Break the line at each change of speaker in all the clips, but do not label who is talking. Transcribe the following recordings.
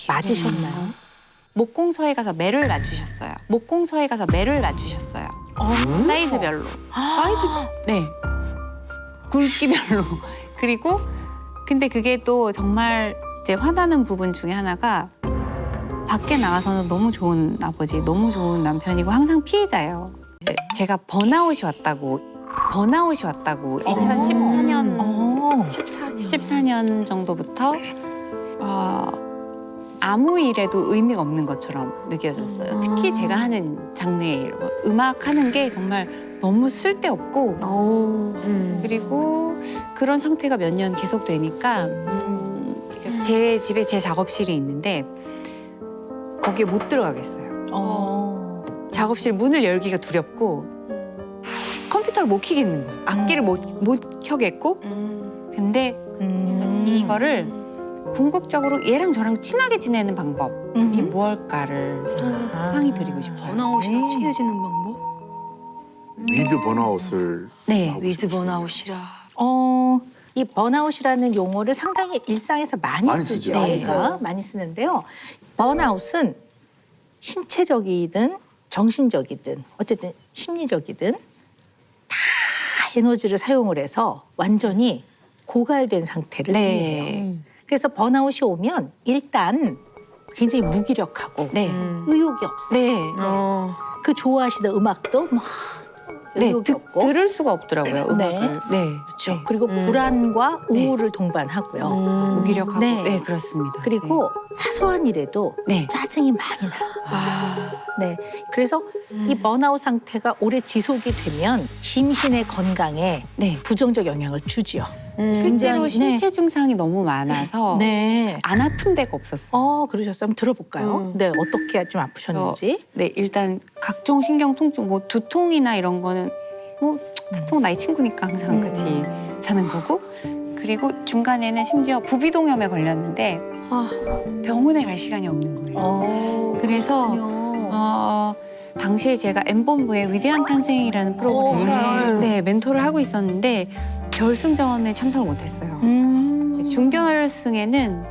맞으셨나요?
목공서에 가서 매를 놔주셨어요. 목공서에 가서 매를 놔주셨어요. 사이즈별로.
사이즈?
네. 굵기별로. 그리고 근데 그게 또 정말 이제 화나는 부분 중에 하나가 밖에 나가서는 너무 좋은 아버지, 너무 좋은 남편이고 항상 피해자예요. 이제 제가 번아웃이 왔다고 2014년 14년 정도부터 아무 일에도 의미가 없는 것처럼 느껴졌어요. 특히 제가 하는 장르의 일, 음악 하는 게 정말 너무 쓸데없고 그리고 그런 상태가 몇 년 계속되니까 제 집에 제 작업실이 있는데 거기에 못 들어가겠어요. 작업실 문을 열기가 두렵고 컴퓨터를 못 켜겠는 거예요. 악기를 못 켜겠고 근데 이거를 궁극적으로 얘랑 저랑 친하게 지내는 방법이 무엇일까를 상의 드리고 싶어요.
번아웃이랑 친해지는 방법?
위드 번아웃을
네.
하고
위드
싶으시네요.
번아웃이라.
이 번아웃이라는 용어를 상당히 일상에서 많이
많이
쓰죠.
쓰죠.
우리가 많이 쓰는데요. 번아웃은 신체적이든 정신적이든 어쨌든 심리적이든 다 에너지를 사용을 해서 완전히 고갈된 상태를 의미해요.
네.
그래서 번아웃이 오면 일단 굉장히 무기력하고
네.
의욕이 없어요.
네.
그 좋아하시던 음악도 막
네.
의욕이 없고
들을 수가 없더라고요.
네.
음악을. 네.
그렇죠.
네.
그리고 불안과
네.
우울을 동반하고요.
무기력하고.
네.
네. 그렇습니다.
그리고 사소한 일에도
네.
짜증이 많이 나요. 네. 그래서 이 번아웃 상태가 오래 지속이 되면 심신의 건강에
네.
부정적 영향을 주지요.
실제로
굉장히,
신체 증상이 너무 많아서
네.
안 아픈 데가 없었어요.
그러셨어요. 한번 들어볼까요? 네, 어떻게 좀 아프셨는지.
네, 일단 각종 신경 통증, 뭐 두통이나 이런 거는 뭐 두통 나이 친구니까 항상 같이 사는 거고 그리고 중간에는 심지어 부비동염에 걸렸는데 병원에 갈 시간이 없는 거예요. 그래서 당시에 제가 M본부의 위대한 탄생이라는 프로그램에 네, 멘토를 하고 있었는데 결승전에 참석을 못했어요. 준결승에는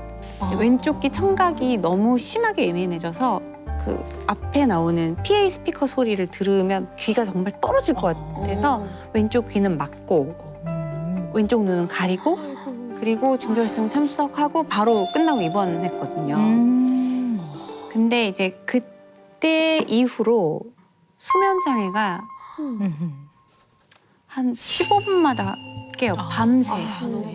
왼쪽 귀 청각이 너무 심하게 예민해져서 그 앞에 나오는 PA 스피커 소리를 들으면 귀가 정말 떨어질 것 같아서 왼쪽 귀는 막고 왼쪽 눈은 가리고 그리고 준결승 참석하고 바로 끝나고 입원했거든요. 근데 이제 그때 이후로 수면 장애가 한 15분마다 깨요. 밤새.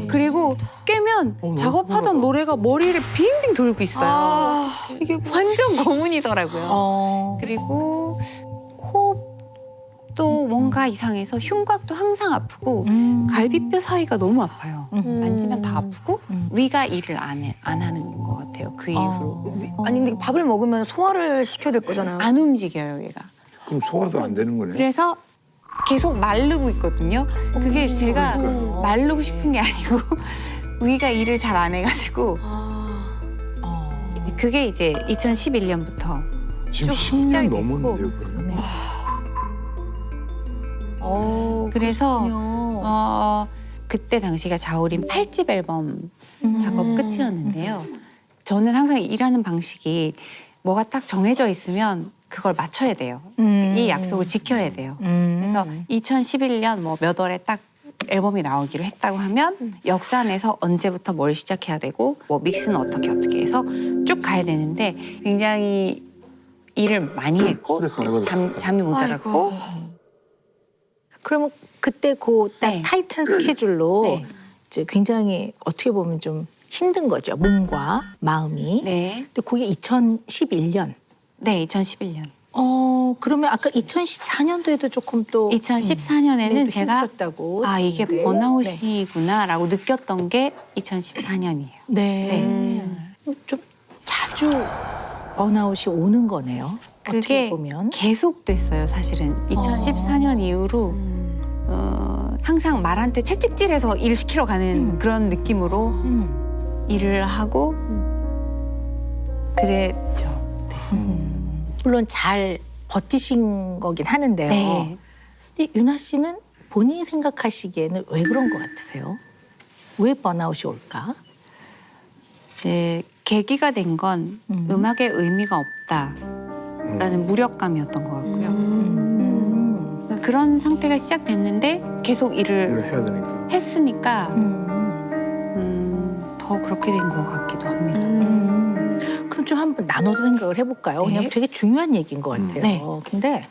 그리고 깨면 작업하던 노래가 머리를 빙빙 돌고 있어요. 이게 완전 고문이더라고요. 그리고 호흡도 뭔가 이상해서 흉곽도 항상 아프고 갈비뼈 사이가 너무 아파요. 만지면 다 아프고 위가 일을 안 하는 것 같아요. 그 이후로.
아니 근데 밥을 먹으면 소화를 시켜야 될 거잖아요.
안 움직여요, 얘가.
그럼 소화도 안 되는 거네요.
그래서 계속 마르고 있거든요. 그게 제가 마르고 싶은 게 아니고 위가 일을 잘 안 해가지고 그게 이제 2011년부터
지금
쭉
10년
시작이
넘었는데요, 그러면.
그래서 그때 당시가 자우림 8집 앨범 작업 끝이었는데요. 저는 항상 일하는 방식이 뭐가 딱 정해져 있으면 그걸 맞춰야 돼요. 이 약속을 지켜야 돼요. 그래서 2011년 뭐 몇 월에 딱 앨범이 나오기로 했다고 하면 역산에서 언제부터 뭘 시작해야 되고 뭐 믹스는 어떻게 해서 쭉 가야 되는데 굉장히 일을 많이 했고
스트레스 많이 받으셨겠다.
잠이 모자랐고
그러면 그때 그 딱
네.
타이트한 스케줄로
네.
이제 굉장히 어떻게 보면 좀 힘든 거죠. 몸과 마음이.
네.
근데 그게 2011년.
네, 2011년.
그러면 아까 2014년도에도 조금 또
2014년에는 제가
힘들었다고
이게
들었는데.
번아웃이구나라고 느꼈던 게 2014년이에요.
네. 좀 자주 번아웃이 오는 거네요.
그게
어떻게 보면.
계속됐어요, 사실은. 2014년 이후로 항상 말한테 채찍질해서 일 시키러 가는 그런 느낌으로 일을 하고 그랬죠.
물론 잘 버티신 거긴 하는데요.
네.
근데 유나 씨는 본인이 생각하시기에는 왜 그런 것 같으세요? 왜 번아웃이 올까?
이제 계기가 된 건 음악에 의미가 없다라는 무력감이었던 것 같고요. 그런 상태가 시작됐는데 계속
일을
일을
해야 되니까.
했으니까 더 그렇게 된 것 같기도 합니다.
그럼 좀 한번 나눠서 생각을 해볼까요?
네.
그냥 되게 중요한 얘기인 것 같아요.
네.
근데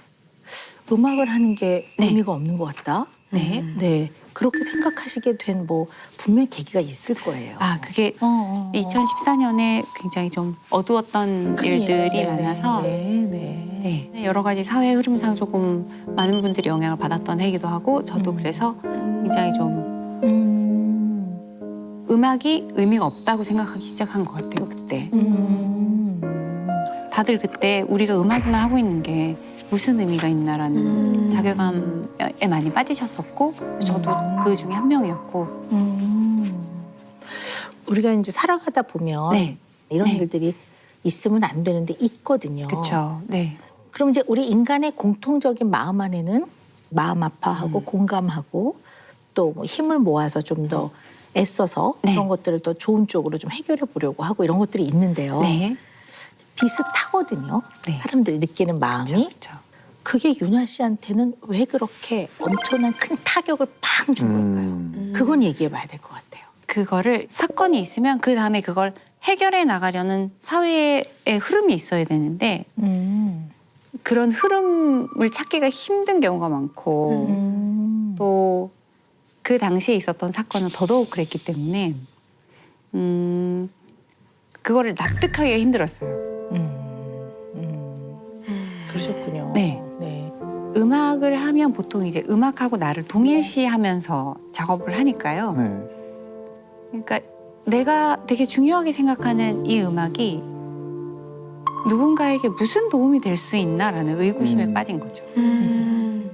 음악을 하는 게
네.
의미가 없는 것 같다.
네.
네. 그렇게 생각하시게 된 뭐 분명히 계기가 있을 거예요.
아, 그게
어.
2014년에 굉장히 좀 어두웠던 일들이 많아서
네.
네, 여러 가지 사회 흐름상 조금 많은 분들이 영향을 받았던 해이기도 하고 저도 그래서 굉장히 좀 음악이 의미가 없다고 생각하기 시작한 것 같아요, 그때. 다들 그때 우리가 음악이나 하고 있는 게 무슨 의미가 있나라는 자괴감에 많이 빠지셨었고 저도 그 중에 한 명이었고.
우리가 이제 살아가다 보면
네.
이런
네.
일들이 있으면 안 되는데 있거든요.
그렇죠. 네.
그럼 이제 우리 인간의 공통적인 마음 안에는 마음 아파하고 공감하고 또 뭐 힘을 모아서 좀 더 애써서
네.
그런 것들을 더 좋은 쪽으로 좀 해결해 보려고 하고 이런 것들이 있는데요.
네.
비슷하거든요.
네.
사람들이 느끼는 마음이.
그렇죠.
그게 윤아 씨한테는 왜 그렇게 엄청난 큰 타격을 팡 준 걸까요? 그건 얘기해 봐야 될 것 같아요.
그거를 사건이 있으면 그 다음에 그걸 해결해 나가려는 사회의 흐름이 있어야 되는데 그런 흐름을 찾기가 힘든 경우가 많고 또 그 당시에 있었던 사건은 더더욱 그랬기 때문에 그거를 납득하기가 힘들었어요.
그러셨군요.
네.
네.
음악을 하면 보통 이제 음악하고 나를 동일시하면서 작업을 하니까요.
네.
그러니까 내가 되게 중요하게 생각하는 이 음악이 누군가에게 무슨 도움이 될 수 있나라는 의구심에 빠진 거죠.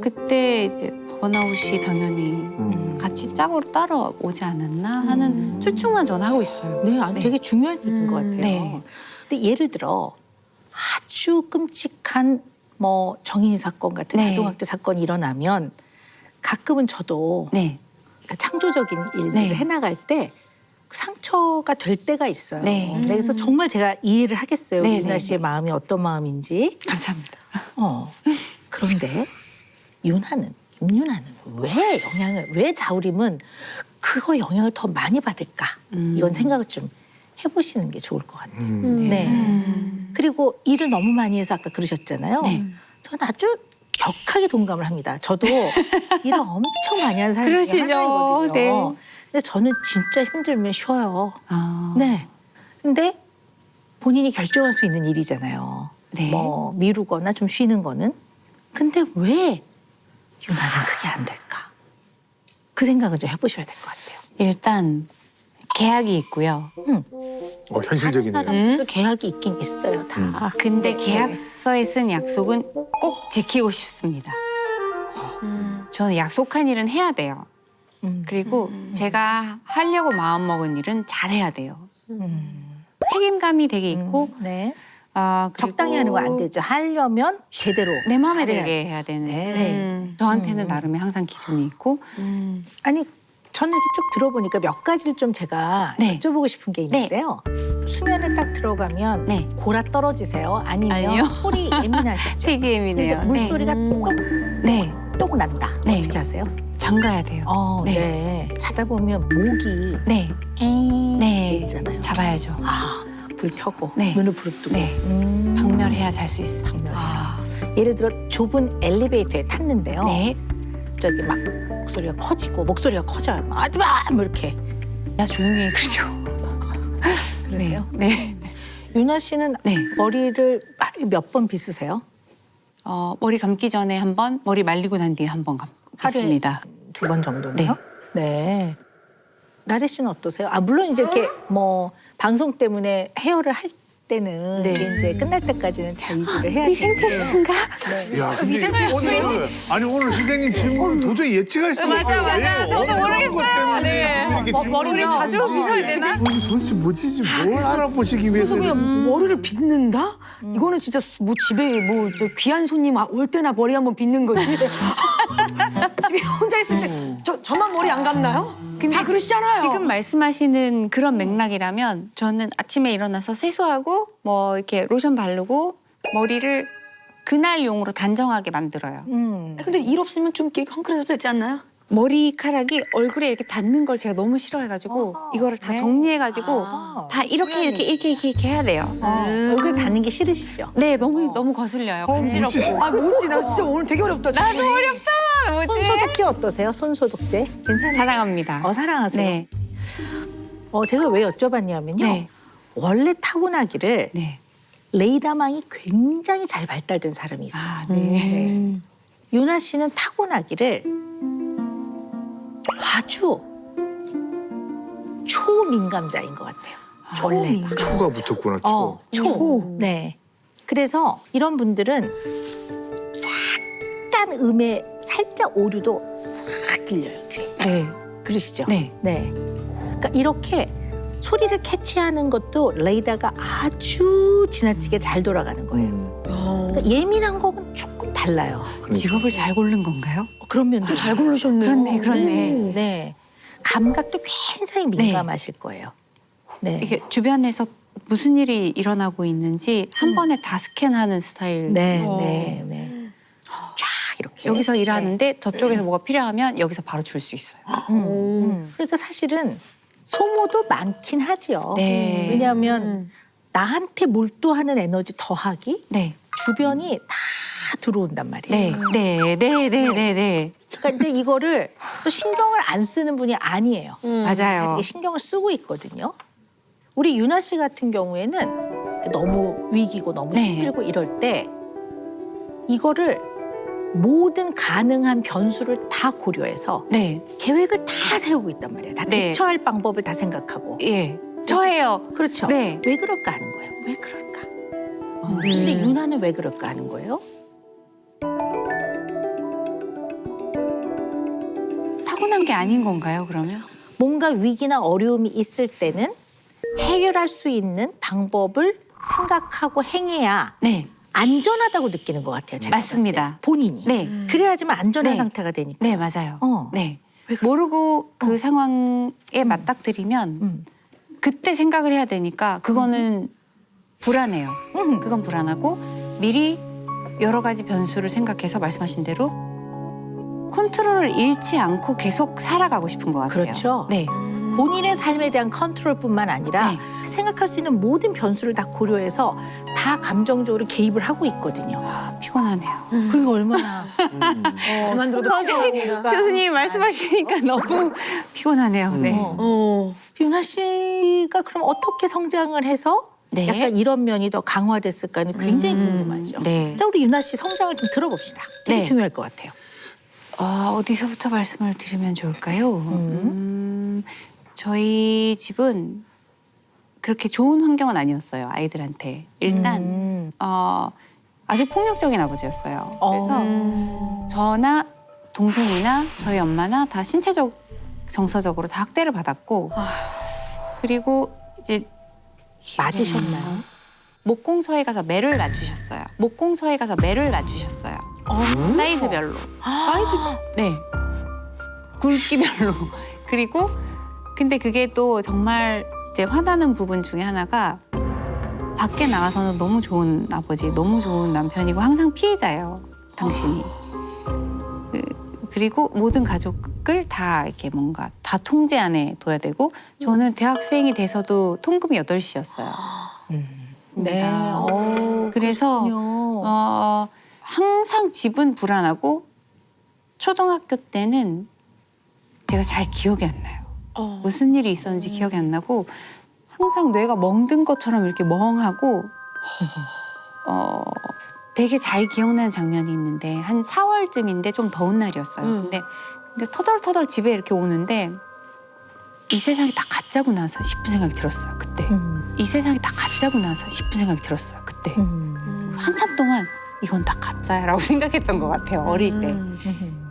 그때 이제 번아웃이 당연히 같이 짝으로 따라오지 않았나 하는 추측만 저는 하고 있어요.
네,
네.
되게 중요한 얘기인 것 같아요.
네.
근데 예를 들어 아주 끔찍한 뭐 정인이 사건 같은
네.
아동학대 사건이 일어나면 가끔은 저도
네.
그러니까 창조적인 일들을
네.
해나갈 때 상처가 될 때가 있어요.
네.
그래서 정말 제가 이해를 하겠어요.
네,
윤아
네,
씨의 마음이 어떤 마음인지.
감사합니다.
그런데 김윤아는 왜 자우림은 그거 영향을 더 많이 받을까? 이건 생각을 좀 해보시는 게 좋을 것 같아요. 네. 그리고 일을 너무 많이 해서 아까 그러셨잖아요.
네.
저는 아주 격하게 동감을 합니다. 저도 일을 엄청 많이 하는 사람 중에
그러시죠.
하나이거든요.
네.
근데 저는 진짜 힘들면 쉬어요.
아.
네. 근데 본인이 결정할 수 있는 일이잖아요.
네.
뭐 미루거나 좀 쉬는 거는. 근데 왜 유나는 그게 안 될까? 그 생각을 좀 해보셔야 될 것 같아요.
일단 계약이 있고요.
현실적이네요.
사람도 계약이 있긴 있어요, 다.
근데 계약서에 쓴 약속은 꼭 지키고 싶습니다. 저는 약속한 일은 해야 돼요. 그리고 제가 하려고 마음먹은 일은 잘해야 돼요. 책임감이 되게 있고
네.
그리고
적당히 하는 거 안 되죠. 하려면 제대로.
내 마음에
잘해야
들게 해야 되는
네.
저한테는 나름의 항상 기준이 있고
아니 저는 이렇게 쭉 들어보니까 몇 가지를 좀 제가
네.
여쭤보고 싶은 게 있는데요. 수면에 딱 들어가면
네.
골아 떨어지세요? 아니면
아니요.
소리 예민하시죠?
되게 예민해요.
그러니까 물소리가
네.
똑똑 난다.
네.
어떻게 하세요?
잠가야 돼요.
네. 자다 보면 목이
네.
엥
네.
있잖아요.
잡아야죠.
불 켜고
네.
눈을 부릅뜨고.
네. 박멸해야 잘 수 있어요.
박멸해야. 예를 들어 좁은 엘리베이터에 탔는데요.
네.
저기 막 목소리가 커져요. 막 하지 마! 뭐 이렇게.
야 조용히 해. 그러죠.
그러세요?
네.
윤아 씨는
네.
머리를 몇 번 빗으세요?
머리 감기 전에 한 번, 머리 말리고 난 뒤에 한 번 감습니다.
2번 정도네요. 네. 나래 씨는 어떠세요? 물론 이제 이렇게 뭐 방송 때문에 헤어를 할 때는 이제 끝날 때까지는 잘 유지를 해야 돼요.
생태스인가?
네.
야, 선생님 오늘 선생님 질문 도저히 예측할 수가 없어요.
맞아. 저도 모르겠어요. 네.
머리를 자주 빗어야
되나?
도대체 뭐지? 뭘 알아보시기 위해서
그래서 그냥
이러지?
머리를 빗는다? 이거는 진짜 뭐 집에 뭐 저 귀한 손님 올 때나 머리 한번 빗는 거지. 집에 혼자 있을 때 저 저만 머리 안 감나요?
근데
다 그러시잖아요.
지금 말씀하시는 그런 맥락이라면 저는 아침에 일어나서 세수하고 뭐 이렇게 로션 바르고 머리를 그날용으로 단정하게 만들어요.
근데 일 없으면 좀 이렇게 헝클어져도 되지 않나요?
머리카락이 얼굴에 이렇게 닿는 걸 제가 너무 싫어해가지고 이거를 다
네.
정리해가지고 다 이렇게 해야 돼요.
얼굴 닿는 게 싫으시죠?
네, 너무 거슬려요. 간지럽고.
아 뭐지 나 진짜 오늘 되게 어렵다. 나도 어렵다.
손소독제 어떠세요? 손소독제 괜찮아요?
사랑합니다.
사랑하세요?
네,
제가 왜 여쭤봤냐면요.
네,
원래 타고나기를
네.
레이더망이 굉장히 잘 발달된 사람이 있어요.
아, 네.
유나 씨는 타고나기를 아주 초민감자인 것 같아요. 원래가.
초가 붙었구나, 초.
초. 네. 그래서 이런 분들은 약간 음에 살짝 오류도 싹 들려요, 귀에.
네.
그러시죠?
네.
네. 그러니까 이렇게 소리를 캐치하는 것도 레이더가 아주 지나치게 잘 돌아가는 거예요. 그러니까 예민한 거는 조금 달라요.
직업을 잘 고른 건가요?
그런 면도
잘 고르셨네요.
그렇네.
네. 감각도 굉장히 민감하실 거예요. 네.
이게 주변에서 무슨 일이 일어나고 있는지 한 번에 다 스캔하는 스타일.
네,
어.
네, 네. 쫙 이렇게.
여기서 일하는데 저쪽에서 뭐가 필요하면 여기서 바로 줄 수 있어요.
그러니까 사실은 소모도 많긴 하죠.
네.
왜냐하면 나한테 몰두하는 에너지 더하기
네.
주변이 다 들어온단 말이에요.
네. 네.
그러니까 근데 이거를 또 신경을 안 쓰는 분이 아니에요.
맞아요.
되게 신경을 쓰고 있거든요. 우리 유나 씨 같은 경우에는 너무 위기고 너무
네.
힘들고 이럴 때 이거를 모든 가능한 변수를 다 고려해서
네.
계획을 다 세우고 있단 말이에요. 다
네.
대처할 방법을 다 생각하고.
예. 저예요.
그렇죠.
네.
왜 그럴까 하는 거예요. 왜 그럴까? 근데 유나는 왜 그럴까 하는 거예요.
타고난 게 아닌 건가요, 그러면?
뭔가 위기나 어려움이 있을 때는 해결할 수 있는 방법을 생각하고 행해야
네.
안전하다고 느끼는 것 같아요. 제가
맞습니다.
봤을 때. 본인이.
네.
그래야지만 안전한
네.
상태가 되니까.
네, 맞아요. 네.
왜 그럴까?
모르고 그 상황에 맞닥뜨리면
음.
그때 생각을 해야 되니까 그거는 불안해요.
음.
그건 불안하고 미리 여러 가지 변수를 생각해서 말씀하신 대로 컨트롤을 잃지 않고 계속 살아가고 싶은 것 같아요.
그렇죠.
네.
본인의 삶에 대한 컨트롤뿐만 아니라
네.
생각할 수 있는 모든 변수를 다 고려해서 다 감정적으로 개입을 하고 있거든요.
피곤하네요.
그리고 얼마나
그만둬도 피곤합니다.
교수님이 말씀하시니까 너무 피곤하네요. 네.
유나 씨가 그럼 어떻게 성장을 해서
네.
약간 이런 면이 더 강화됐을까는 굉장히 궁금하죠.
네.
자, 우리 유나 씨 성장을 좀 들어봅시다. 되게
네.
중요할 것 같아요.
어디서부터 말씀을 드리면 좋을까요? 저희 집은 그렇게 좋은 환경은 아니었어요. 아이들한테. 일단 아주 폭력적인 아버지였어요. 그래서 저나 동생이나 저희 엄마나 다 신체적, 정서적으로 다 학대를 받았고 그리고 이제
맞으셨나요?
목공서에 가서 매를 놔주셨어요. 목공서에 가서 매를 놔주셨어요. 사이즈별로.
사이즈
네. 굵기별로. 그리고 근데 그게 또 정말 이제 화나는 부분 중에 하나가 밖에 나가서는 너무 좋은 아버지, 너무 좋은 남편이고 항상 피해자예요. 당신이. 그리고 모든 가족을 다 이렇게 뭔가 다 통제 안에 둬야 되고 저는 대학생이 돼서도 통금이 8시였어요.
네.
그래서
그렇군요.
항상 집은 불안하고 초등학교 때는 제가 잘 기억이 안 나요. 무슨 일이 있었는지 기억이 안 나고 항상 뇌가 멍든 것처럼 이렇게 멍하고 되게 잘 기억나는 장면이 있는데 한 4월쯤인데 좀 더운 날이었어요. 근데 터덜터덜 집에 이렇게 오는데 이 세상이 다 가짜구나 싶은 생각이 들었어요. 그때. 이 세상이 다 가짜구나 싶은 생각이 들었어요. 그때. 한참 동안 이건 다 가짜라고 생각했던 것 같아요. 어릴 때.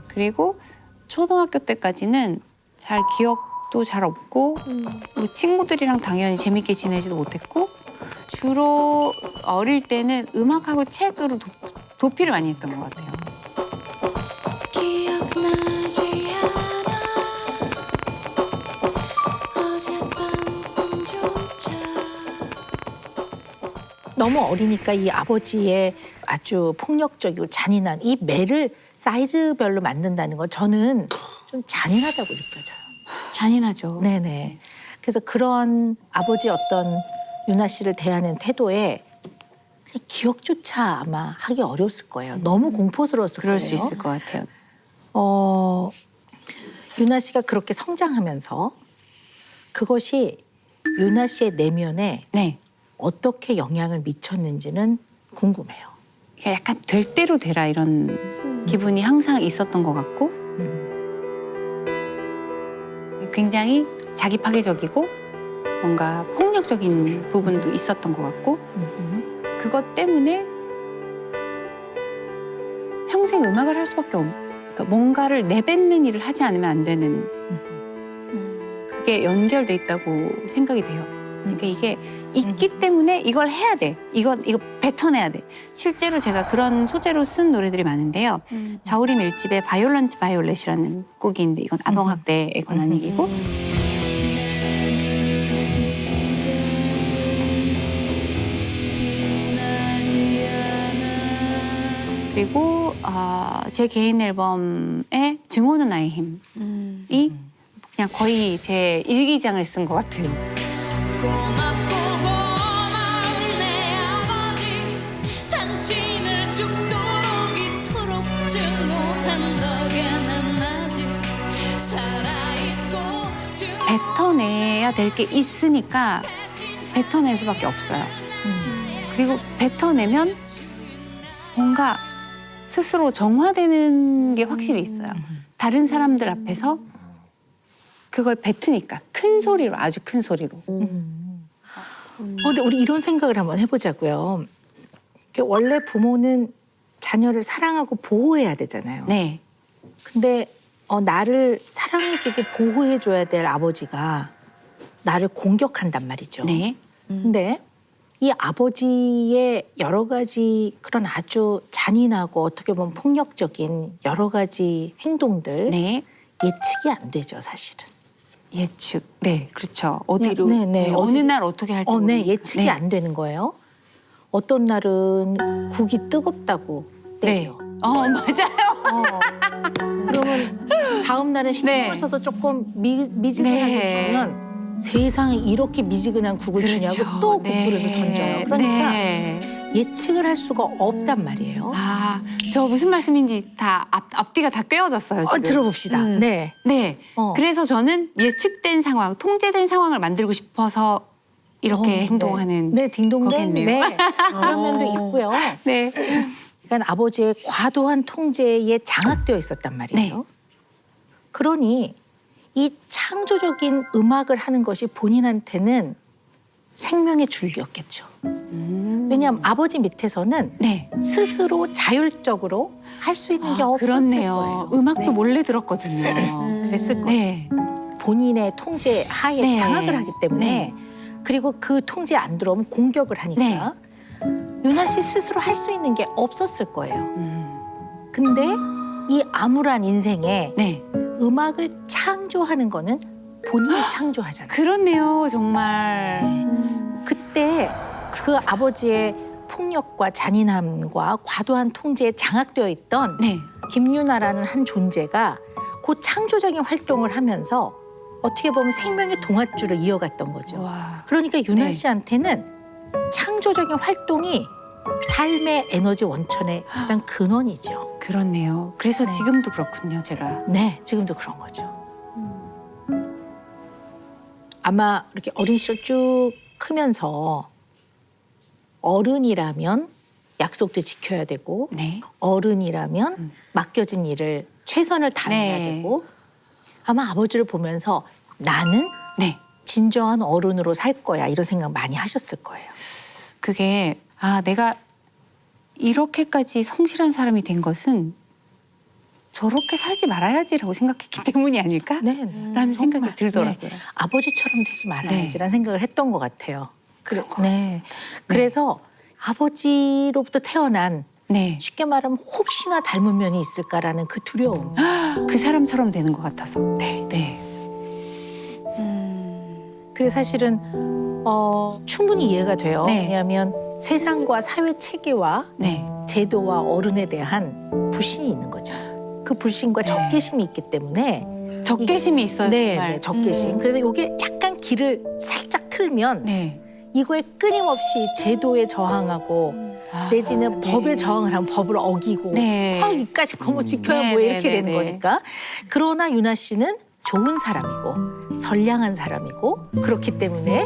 그리고 초등학교 때까지는 잘 기억도 잘 없고 뭐 친구들이랑 당연히 재밌게 지내지도 못했고 주로 어릴 때는 음악하고 책으로 도피를 많이 했던 것 같아요.
기억나지 않아
너무 어리니까 이 아버지의 아주 폭력적이고 잔인한 이 매를 사이즈별로 만든다는 건 저는 좀 잔인하다고 느껴져요.
잔인하죠.
네네. 그래서 그런 아버지 어떤 유나 씨를 대하는 태도에 그냥 기억조차 아마 하기 어려웠을 거예요. 너무 공포스러웠을
그럴
거예요.
수 있을 것 같아요.
유나 씨가 그렇게 성장하면서 그것이 유나 씨의 내면에
네.
어떻게 영향을 미쳤는지는 궁금해요.
약간 될 대로 되라 이런 기분이 항상 있었던 것 같고 굉장히 자기 파괴적이고 뭔가 폭력적인 부분도 있었던 것 같고 그것 때문에 평생 음악을 할 수밖에 그러니까 뭔가를 내뱉는 일을 하지 않으면 안 되는 그게 연결돼 있다고 생각이 돼요. 그러니까 이게 있기 때문에 이걸 해야 돼. 이거 뱉어내야 돼. 실제로 제가 그런 소재로 쓴 노래들이 많은데요. 자우림 1집에 바이올런트 바이올렛이라는 곡이 있는데 이건 아동학대에 관한 얘기고 그리고 제 개인 앨범의 증오는 나의 힘이 그냥 거의 제 일기장을 쓴 것 같아요.
고맙고 고마운 내 아버지 당신을 죽도록 이토록 증오한 덕에 난 아직 살아있고
뱉어내야 될 게 있으니까 뱉어낼 수밖에 없어요. 그리고 뱉어내면 뭔가 스스로 정화되는 게 확실히 있어요. 다른 사람들 앞에서 그걸 뱉으니까 큰 소리로 아주 큰 소리로.
근데 우리 이런 생각을 한번 해보자고요. 원래 부모는 자녀를 사랑하고 보호해야 되잖아요.
네.
근데 나를 사랑해주고 보호해줘야 될 아버지가 나를 공격한단 말이죠.
네.
근데 이 아버지의 여러 가지 그런 아주 잔인하고 어떻게 보면 폭력적인 여러 가지 행동들
네.
예측이 안 되죠, 사실은.
예측. 네, 그렇죠. 어디로?
네, 네.
어느 날 어떻게 할지 모르는.
네, 예측이
네.
안 되는 거예요. 어떤 날은 국이 뜨겁다고
네.
때려.
맞아요.
그러면 다음 날은 신경을
네.
써서 조금 미지근하게
네.
주면 세상에 이렇게 미지근한 국을 주냐고 또 국그릇을 던져요. 그러니까
네.
예측을 할 수가 없단 말이에요.
저 무슨 말씀인지 다 앞뒤가 다 꿰어졌어요. 지금.
들어봅시다. 네.
네. 그래서 저는 예측된 상황, 통제된 상황을 만들고 싶어서 이렇게 행동하는.
네, 딩동댕.
거겠네요.
네. 그런 면도 있고요.
네.
그러니까 아버지의 과도한 통제에 장악되어 있었단 말이에요.
네.
그러니 이 창조적인 음악을 하는 것이 본인한테는 생명의 줄기였겠죠. 왜냐하면 아버지 밑에서는
네.
스스로 자율적으로 할 수 있는 게 없었을
그렇네요.
거예요.
음악도
네.
몰래 들었거든요.
그랬을 거예요.
네.
본인의 통제 하에
네.
장악을 하기 때문에 그리고 그 통제 안 들어오면 공격을 하니까 유나 씨 스스로 할 수 있는 게 없었을 거예요. 근데 이 암울한 인생에
네.
음악을 창조하는 거는 본인이 창조하잖아요.
그렇네요, 정말.
그때 그 아버지의 폭력과 잔인함과 과도한 통제에 장악되어 있던
네.
김유나라는 한 존재가 그 창조적인 활동을 하면서 어떻게 보면 생명의 동아줄을 이어갔던 거죠.
와.
그러니까 유나
네.
씨한테는 창조적인 활동이 삶의 에너지 원천의 가장 근원이죠.
그렇네요. 그래서
네.
지금도 그렇군요, 제가.
네, 지금도 그런 거죠. 아마 이렇게 어린 시절 쭉 크면서 어른이라면 약속도 지켜야 되고
네.
어른이라면 맡겨진 일을 최선을 다해야
네.
되고 아마 아버지를 보면서 나는
네.
진정한 어른으로 살 거야 이런 생각 많이 하셨을 거예요.
그게 내가 이렇게까지 성실한 사람이 된 것은 저렇게 살지 말아야지라고 생각했기 때문이 아닐까?
네,
라는 생각이
정말.
들더라고요.
네. 아버지처럼 되지 말아야지라는 생각을 했던 것 같아요.
그럴 것 같습니다.
그래서 아버지로부터 태어난
네.
쉽게 말하면 혹시나 닮은 면이 있을까라는 그 두려움.
그 사람처럼 되는 것 같아서. 네. 네.
그래서 사실은 충분히 이해가 돼요.
네.
왜냐하면 세상과 사회 체계와
네.
제도와 어른에 대한 불신이 있는 거죠. 그 불신과 적개심이 있기 때문에
적개심이 있어요.
네,
정말.
네, 적개심. 그래서 이게 약간 길을 살짝 틀면
네.
이거에 끊임없이 제도에 저항하고 내지는
네.
법에 저항을 하면 법을 어기고
네.
이까지 거뭐 지켜야
네,
뭐
네,
이렇게
네,
되는
네.
거니까. 그러나 유나 씨는 좋은 사람이고 선량한 사람이고 그렇기 때문에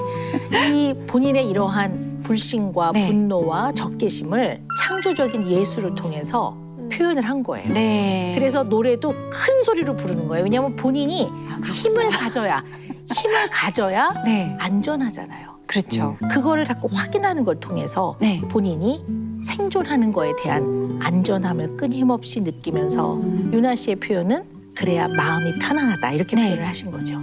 이 본인의 이러한 불신과
네.
분노와 적개심을 창조적인 예술을 통해서 표현을 한 거예요.
네.
그래서 노래도 큰 소리로 부르는 거예요. 왜냐하면 본인이 힘을 가져야
네.
안전하잖아요.
그렇죠.
그거를 자꾸 확인하는 걸 통해서
네.
본인이 생존하는 거에 대한 안전함을 끊임없이 느끼면서 유나 씨의 표현은 그래야 마음이 편안하다 이렇게
네.
표현을 하신 거죠.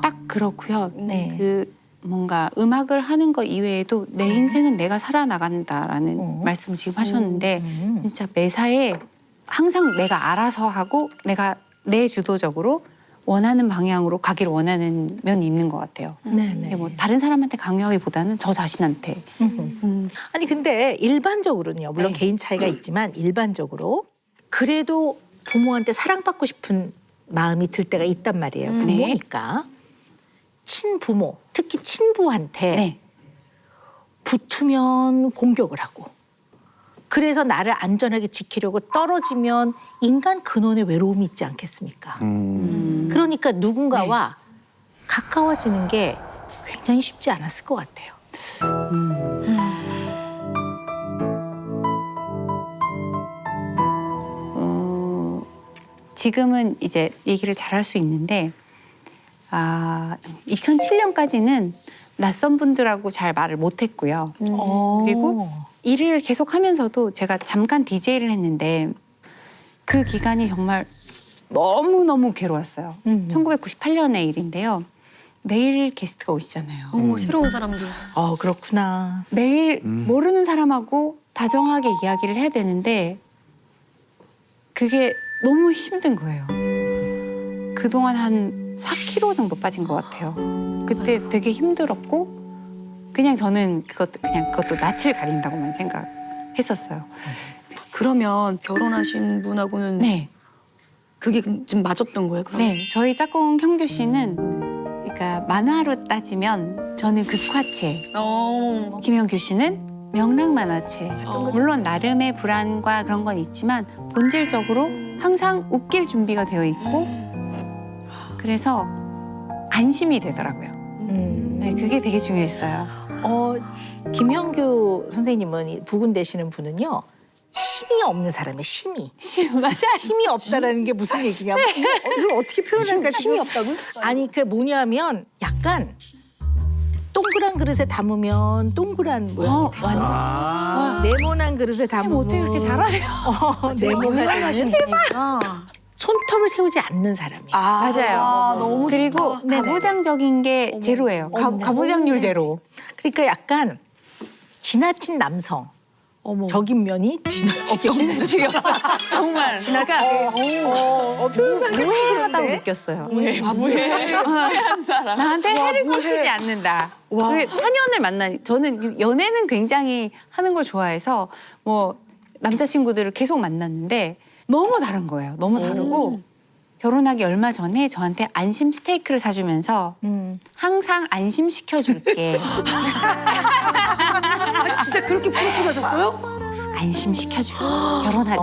딱 그렇고요.
네.
그 뭔가 음악을 하는 것 이외에도 내 인생은 내가 살아나간다라는 말씀을 지금 하셨는데 진짜 매사에 항상 내가 알아서 하고 내가 내 주도적으로 원하는 방향으로 가기를 원하는 면이 있는 것 같아요.
네네.
이게 뭐 다른 사람한테 강요하기보다는 저 자신한테.
아니 근데 일반적으로는요. 물론
네.
개인 차이가 있지만 일반적으로 그래도 부모한테 사랑받고 싶은 마음이 들 때가 있단 말이에요. 부모니까 친부모, 특히 친부한테
네.
붙으면 공격을 하고 그래서 나를 안전하게 지키려고 떨어지면 인간 근원의 외로움이 있지 않겠습니까? 그러니까 누군가와 가까워지는 게 굉장히 쉽지 않았을 것 같아요.
지금은 이제 얘기를 잘할 수 있는데 2007년까지는 낯선 분들하고 잘 말을 못했고요. 그리고 일을 계속 하면서도 제가 잠깐 DJ를 했는데 그 기간이 정말 너무너무 괴로웠어요. 1998년의 일인데요. 매일 게스트가 오시잖아요.
새로운 사람들.
그렇구나.
매일 모르는 사람하고 다정하게 이야기를 해야 되는데 그게 너무 힘든 거예요. 그동안 한 4kg 정도 빠진 것 같아요. 그때 되게 힘들었고 그냥 저는 그것도 낯을 가린다고만 생각했었어요.
그러면 결혼하신 분하고는
네.
그게 좀 맞았던 거예요? 그럼?
네, 저희 짝꿍 형규 씨는 그러니까 만화로 따지면 저는 극화체, 김형규 씨는 명랑 만화체. 물론 나름의 불안과 그런 건 있지만 본질적으로 항상 웃길 준비가 되어 있고 그래서 안심이 되더라고요. 네, 그게 되게 중요했어요.
김형규 선생님은 부군 되시는 분은요. 힘이 없는 사람이에요. 힘이.
맞아.
힘이 없다라는 게 무슨 얘기냐. 이걸 어떻게 표현할까.
힘이 없다고?
아니 그게 뭐냐면 약간 동그란 그릇에 담으면 동그란 모양이 돼요.
완전.
네모난 그릇에 담으면
어떻게 그렇게 잘하세요?
네모가 되는
분이니까.
손톱을 세우지 않는 사람이에요.
맞아요.
너무
그리고
네네.
가부장적인 게 제로예요. 가부장률 제로.
그러니까 약간 지나친 남성. 적인 면이 지나치게 없는.
정말.
지나치게.
무해하다고 느꼈어요. 무해한 사람. 나한테 해를 끼치지 않는다.
와.
그 4년을 저는 연애는 굉장히 하는 걸 좋아해서 뭐 남자친구들을 계속 만났는데 너무 다른 거예요. 너무 다르고 결혼하기 얼마 전에 저한테 안심 스테이크를 사주면서 항상 안심시켜줄게.
진짜 그렇게 프로포즈하셨어요?
안심시켜줄게. 결혼하자.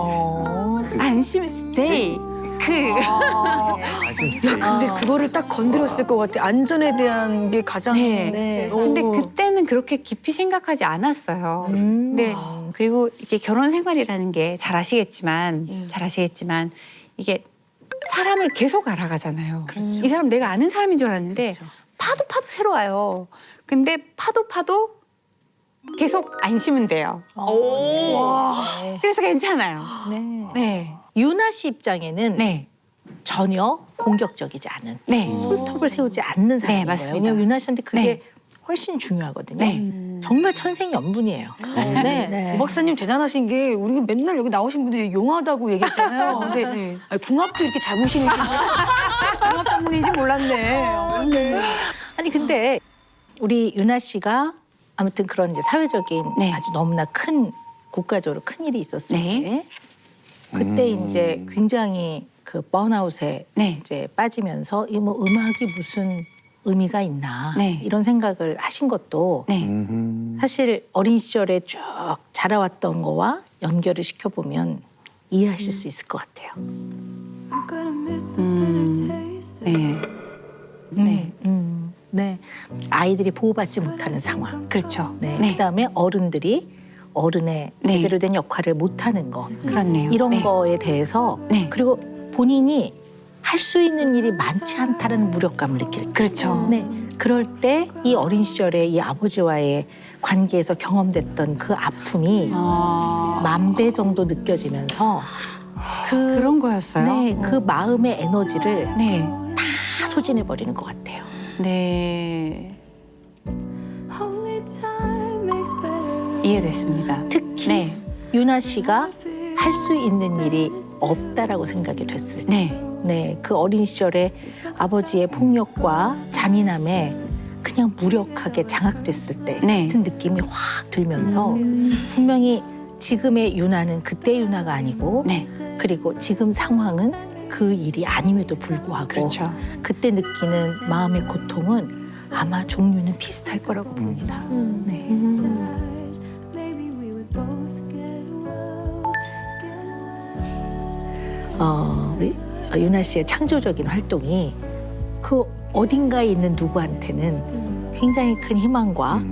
안심 스테이크.
근데 그거를 딱 건드렸을 것 같아. 안전에 대한 게 가장.
네. 근데 그때는 그렇게 깊이 생각하지 않았어요. 근데 그리고 이게 결혼 생활이라는 게 잘 아시겠지만 이게 사람을 계속 알아가잖아요. 이 사람 내가 아는 사람인 줄 알았는데 파도 새로 와요. 근데 파도 계속 안심은 돼요. 그래서 괜찮아요. 네.
유나 씨 입장에는
네.
전혀 공격적이지 않은
네.
손톱을 세우지 않는 사람인 거예요.
맞습니다.
왜냐면 유나 씨한테 그게
네.
훨씬 중요하거든요.
네.
정말 천생연분이에요. 네.
오 박사님 대단하신 게 우리 맨날 여기 나오신 분들이 용하다고 얘기했잖아요. 근데
네.
아니, 궁합도 이렇게 잘 보시는지 궁합 전문인지 몰랐네.
아니 근데 우리 유나 씨가 아무튼 그런 이제 사회적인
네.
아주 너무나 큰 국가적으로 큰 일이 있었을
네.
때 그때 이제 굉장히 그 번아웃에
네.
이제 빠지면서 이 뭐 음악이 무슨 의미가 있나
네.
이런 생각을 하신 것도
네.
사실 어린 시절에 쭉 자라왔던 거와 연결을 시켜보면 이해하실 수 있을 것 같아요.
네. 네.
네. 아이들이 보호받지 못하는 상황.
그렇죠.
네.
네.
그다음에 어른들이 어른의
네.
제대로 된 역할을 못하는 거.
그렇네요.
이런
네.
거에 대해서
네.
그리고 본인이 할 수 있는 일이 많지 않다는 무력감을 느낄 때.
그렇죠.
네. 그럴 때 이 어린 시절에 이 아버지와의 관계에서 경험됐던 그 아픔이
아,
10,000배 정도 느껴지면서
그런 거였어요?
네, 그 마음의 에너지를
네.
다 소진해 버리는 것 같아요.
네. 이해됐습니다.
특히
네.
유나 씨가 할 수 있는 일이 없다라고 생각이 됐을 때,
네.
네, 그 어린 시절에 아버지의 폭력과 잔인함에 그냥 무력하게 장악됐을 때
네.
같은 느낌이 확 들면서 분명히 지금의 유나는 그때 유나가 아니고
네.
그리고 지금 상황은 그 일이 아님에도 불구하고
그렇죠.
그때 느끼는 마음의 고통은 아마 종류는 비슷할 거라고 봅니다. 네. 우리 유나 씨의 창조적인 활동이 그 어딘가에 있는 누구한테는 굉장히 큰 희망과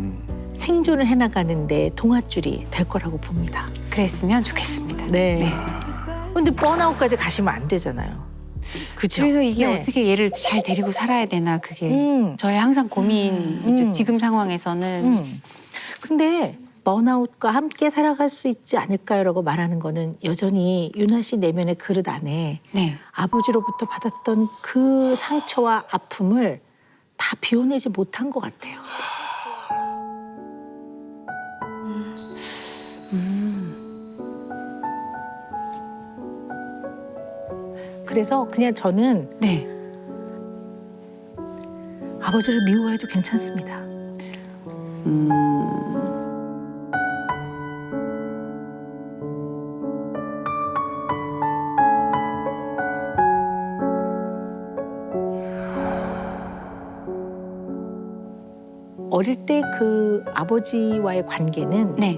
생존을 해나가는데 동아줄이 될 거라고 봅니다.
그랬으면 좋겠습니다.
네. 근데 번아웃까지 가시면 안 되잖아요. 그죠?
그래서 이게
네.
어떻게 얘를 잘 데리고 살아야 되나 그게 저의 항상 고민이죠.
음.
지금 상황에서는.
근데 번아웃과 함께 살아갈 수 있지 않을까요라고 말하는 거는 여전히 유나 씨 내면의 그릇 안에
네.
아버지로부터 받았던 그 상처와 아픔을 다 비워내지 못한 것 같아요. 그래서 그냥 저는
네.
아버지를 미워해도 괜찮습니다. 어릴 때 그 아버지와의 관계는
네.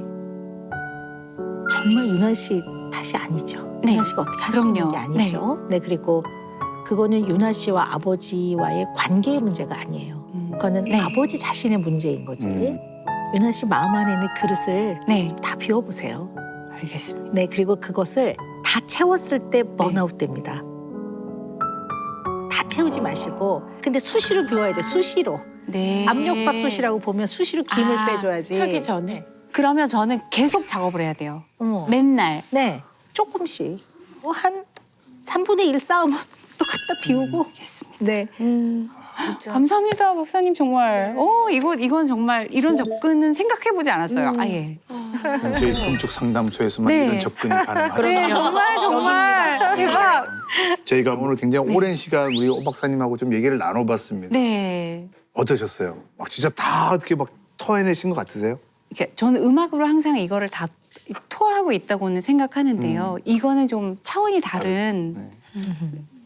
정말 유나 씨 탓이 아니죠.
네.
유나 씨가 어떻게 할 수 있는
그럼요.
게 아니죠. 네. 그리고 그거는 유나 씨와 아버지와의 관계의 문제가 아니에요. 그거는
네.
아버지 자신의 문제인 거지. 유나 씨 마음 안에 있는 그릇을
네.
다 비워보세요.
알겠습니다.
네, 그리고 그것을 다 채웠을 때 번아웃 됩니다. 다 채우지 마시고, 근데 수시로 비워야 돼. 수시로.
네.
압력밥솥이라고 보면 수시로 김을
아,
빼줘야지.
차기 전에.
그러면 저는 계속 작업을 해야 돼요.
어머.
맨날.
네, 조금씩. 뭐 한 3분의 1 쌓으면 또 갖다 비우고.
알겠습니다.
네.
감사합니다, 박사님 정말. 이건 정말 이런 접근은 생각해보지 않았어요. 아예.
저희 건축 상담소에서만
네.
이런 접근이 가능하다.
네, 정말 대박.
저희가 오늘 굉장히 오랜 시간 우리 오 박사님하고 좀 얘기를 나눠봤습니다.
네.
어떠셨어요? 막 진짜 다 어떻게 막 터해내신 것 같으세요?
이렇게 저는 음악으로 항상 이거를 다 토하고 있다고는 생각하는데요. 이거는 좀 차원이 다른
네.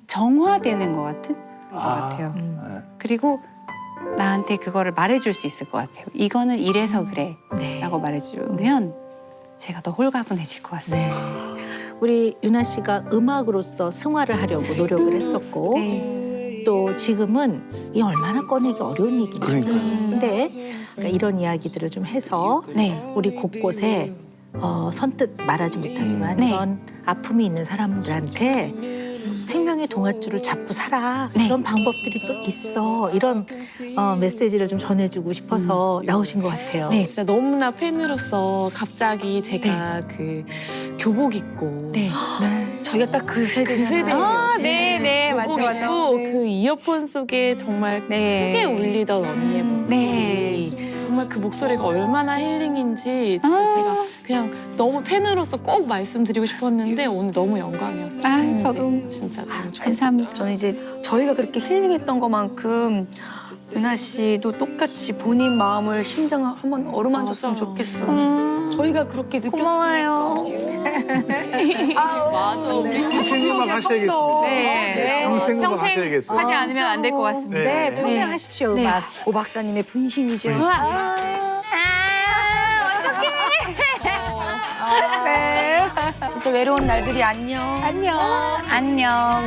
정화되는 것 같은 것 같아요.
네.
그리고 나한테 그거를 말해줄 수 있을 것 같아요. 이거는 이래서 그래
네.
라고 말해주면 제가 더 홀가분해질 것 같습니다.
네. 우리 유나 씨가 음악으로서 승화를 하려고 노력을 했었고
네.
또 지금은 이 얼마나 꺼내기 어려운 얘기입니까?
그러니까요.
근데 그러니까 이런 이야기들을 좀 해서
네.
우리 곳곳에 선뜻 말하지 못하지만
네.
이런 아픔이 있는 사람들한테 생명의 동아줄을 잡고 살아.
네.
그런 방법들이 또 있어. 이런 메시지를 좀 전해주고 싶어서 나오신 것 같아요.
네.
진짜 너무나 팬으로서 갑자기 제가 그 교복 입고
네.
저희가 딱 그 세대예요.
네,
교복 입고 그 이어폰 속에 정말
네.
크게 울리던 언니의 목소리.
네.
정말 그 목소리가 얼마나 힐링인지 진짜 제가 그냥
너무 팬으로서 꼭 말씀드리고 싶었는데 오늘 너무 영광이었어요.
아, 저도
진짜 너무 좋아요.
감사합니다.
저는 이제 저희가 그렇게 힐링했던 것만큼 유나 씨도 똑같이 본인 마음을 심장을 한번 어루만졌으면
맞아.
좋겠어요. 저희가 그렇게
고마워요.
맞아.
평생만 하셔야겠습니다.
네.
평생만 하셔야겠어요.
하지 않으면 안 될 것 같습니다.
네,
네.
평생 하십시오.
네.
음악.
오 박사님의 분신이죠. 네. 진짜 외로운 날들이 안녕.
안녕.
안녕.